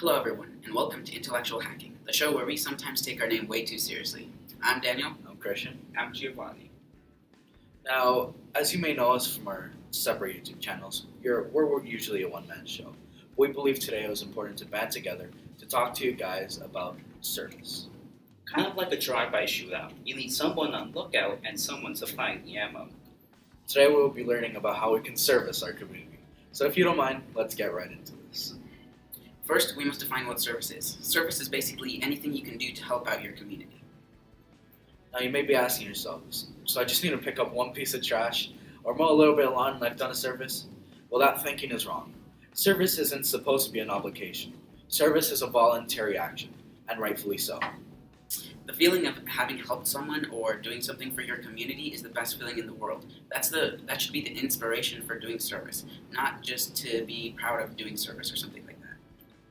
Hello everyone, and welcome to Intellectual Hacking, the show where we sometimes take our name way too seriously. I'm Daniel. I'm Christian. I'm Giovanni. Now, as you may know us from our separate YouTube channels, we're usually a one-man show. We believe today it was important to band together to talk to you guys about service. Kind of like a drive-by shootout. You need someone on lookout and someone supplying the ammo. Today we will be learning about how we can service our community. So if you don't mind, let's get right into this. First, we must define what service is. Service is basically anything you can do to help out your community. Now you may be asking yourselves, so I just need to pick up one piece of trash or mow a little bit of lawn and I've done a service? Well, that thinking is wrong. Service isn't supposed to be an obligation. Service is a voluntary action, and rightfully so. The feeling of having helped someone or doing something for your community is the best feeling in the world. That should be the inspiration for doing service, not just to be proud of doing service or something like that.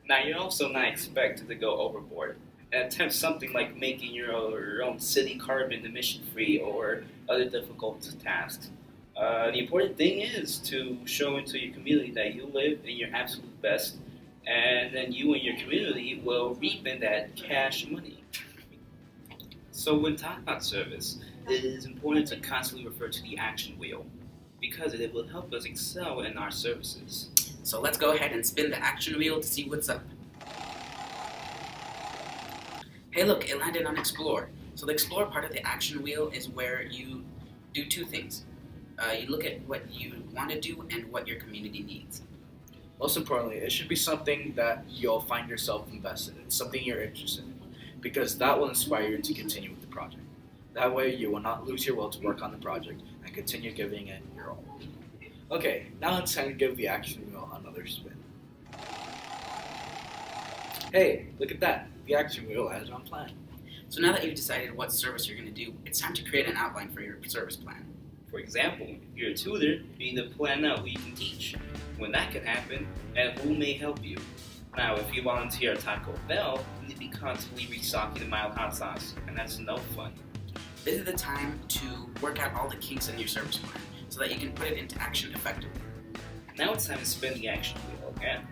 Now, you're also not expected to go overboard and attempt something like making your own city carbon emission-free or other difficult tasks. The important thing is to show into your community that you live in your absolute best, and then you and your community will reap in that cash money. So when talking about service, it is important to constantly refer to the action wheel because it will help us excel in our services. So let's go ahead and spin the action wheel to see what's up. Hey look, it landed on Explore. So the Explore part of the action wheel is where you do two things. You look at what you want to do and what your community needs. Most importantly, it should be something that you'll find yourself invested in, something you're interested in, because that will inspire you to continue with the project. That way you will not lose your will to work on the project and continue giving it your all. Okay, now it's time to give the action wheel another spin. Hey, look at that. The action wheel has on plan. So now that you've decided what service you're going to do, it's time to create an outline for your service plan. For example, if you're a tutor, you need to plan out who you can teach, when that can happen, and who may help you. Now, if you volunteer at Taco Bell, you need to be constantly restocking the mild hot sauce, and that's no fun. This is the time to work out all the kinks in your service plan so that you can put it into action effectively. Now it's time to spin the action wheel again.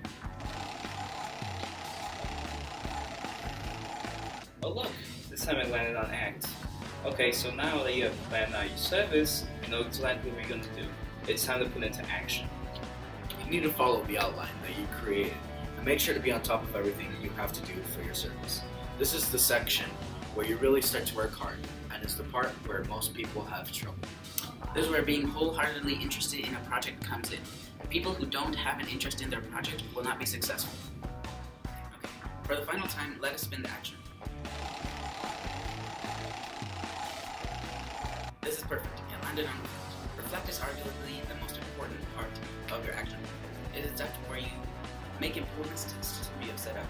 Oh look, this time it landed on ACT. Okay, so now that you have planned out your service, you know exactly what you're going to do. It's time to put it into action. You need to follow the outline that you created and make sure to be on top of everything you have to do for your service. This is the section where you really start to work hard, and it's the part where most people have trouble. This is where being wholeheartedly interested in a project comes in. People who don't have an interest in their project will not be successful. Okay, for the final time, let us spin the action. This is perfect. It landed on Reflect. Reflect is arguably the most important part of your action. It is a step where you make important steps to be set up.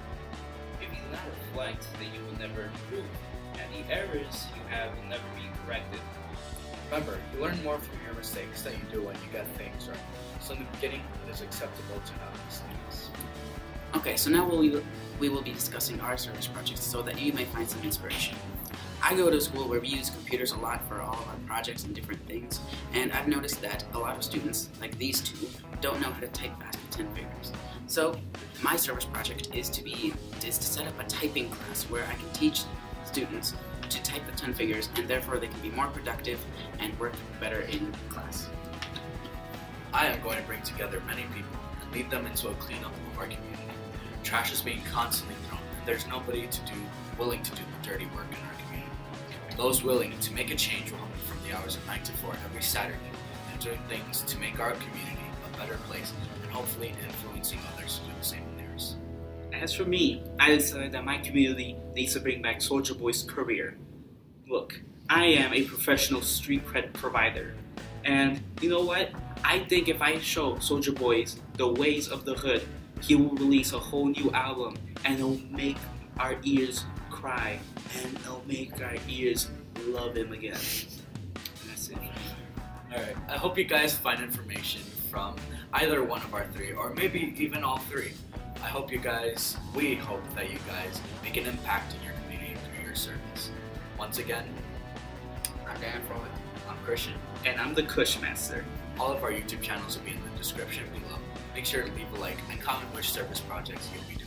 If you do not reflect, then you will never improve, and the errors you have will never be corrected. Remember, you learn more from your mistakes than you do when you get things right. So in the beginning, it is acceptable to have mistakes. Okay, so now we will be discussing our service projects so that you may find some inspiration. I go to a school where we use computers a lot for all of our projects and different things, and I've noticed that a lot of students, like these two, don't know how to type fast with 10 fingers. So my service project is to set up a typing class where I can teach students to type the 10 fingers, and therefore they can be more productive and work better in class. I am going to bring together many people and lead them into a cleanup of our community. Trash is being constantly thrown, and there's nobody willing to do the dirty work in our community. Those willing to make a change will help me from the hours of 9 to 4 every Saturday and doing things to make our community a better place and hopefully influencing others to do the same in theirs. As for me, I decided that my community needs to bring back Soldier Boy's career. Look, I am a professional street cred provider, and you know what? I think if I show Soldier Boys the ways of the hood, he will release a whole new album, and it'll make our ears cry, and it'll make our ears love him again. And that's it. Alright, I hope you guys find information from either one of our three, or maybe even all three. We hope that you guys make an impact in your community through your service. Once again, I'm Dan Frolic. I'm Christian. And I'm the Cushmaster. All of our YouTube channels will be in the description below. Make sure to leave a like and comment which service projects you'll be